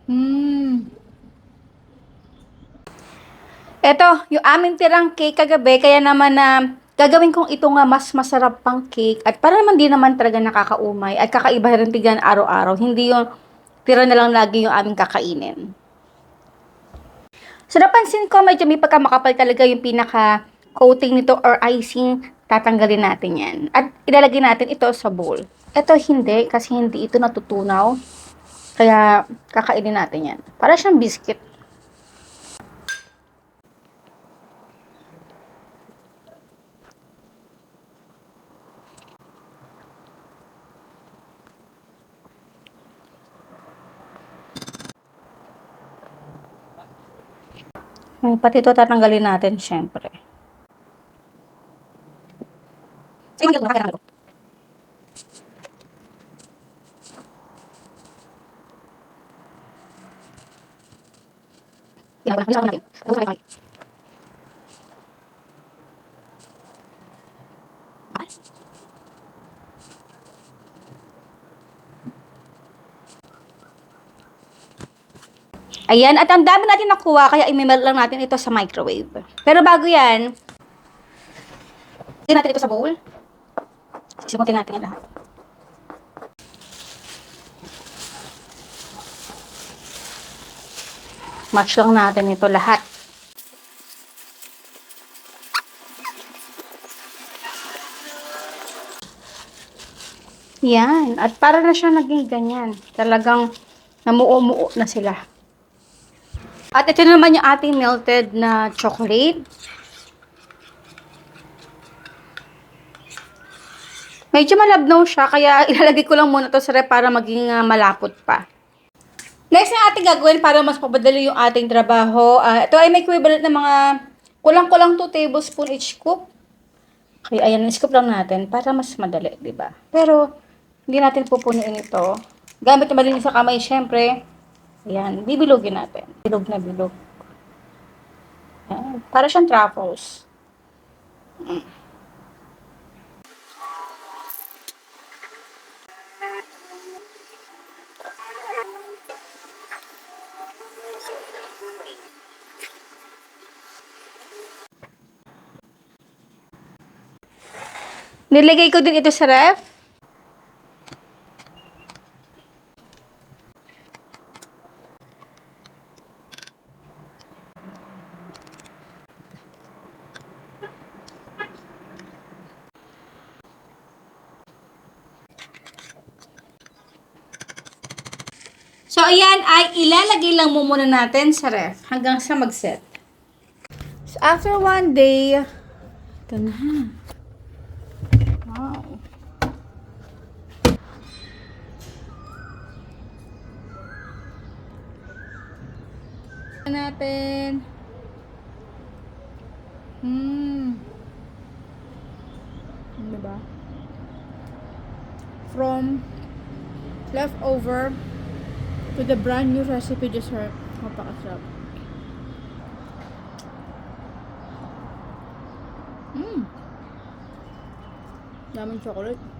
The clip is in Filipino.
Hmm. Eto, yung aming tirang cake kagabi, kaya naman na gagawin kong ito nga mas masarap pang cake at para naman di naman talaga nakakaumay at kakaiba rin tignan araw-araw. Hindi yung tira na lang lagi yung aming kakainin. So napansin ko medyo may pagkamakapal talaga yung pinaka coating nito or icing. Tatanggalin natin yan. At ilalagay natin ito sa bowl. Ito hindi kasi hindi ito natutunaw. Kaya kakainin natin yan. Para siyang biscuit. Pati ito tatanggalin natin syempre. Sige, mag Ayan, at ang dami natin nakuha, kaya i-melt lang natin ito sa microwave. Pero bago yan, natin ito sa bowl. Sisimutin natin yan lahat. Match lang natin ito lahat. Yan. At para na siya naging ganyan. Talagang namuo-muo na sila. At ito naman yung ating melted na chocolate. Medyo malabnaw siya, kaya ilalagay ko lang muna to sa ref para maging malapot pa. Next na ating gagawin para mas papadali yung ating trabaho. Ito ay may equivalent na mga kulang-kulang 2 tablespoon each scoop. Kaya ayan, scoop lang natin para mas madali, di ba? Pero hindi natin pupunuin ito. Gamit na malinis sa kamay, syempre. Ayan, bibilugin natin. Bilog na bilog. Ayan, para siyang truffles. Nilagay ko din ito sa ref. So, ayan ay ilalagay lang mo muna natin sa ref hanggang sa mag-set. So, after 1 day, ito na. Wow. Natin. Diba? From leftover to the brand new recipe dessert. Napakasarap. Daming chocolate.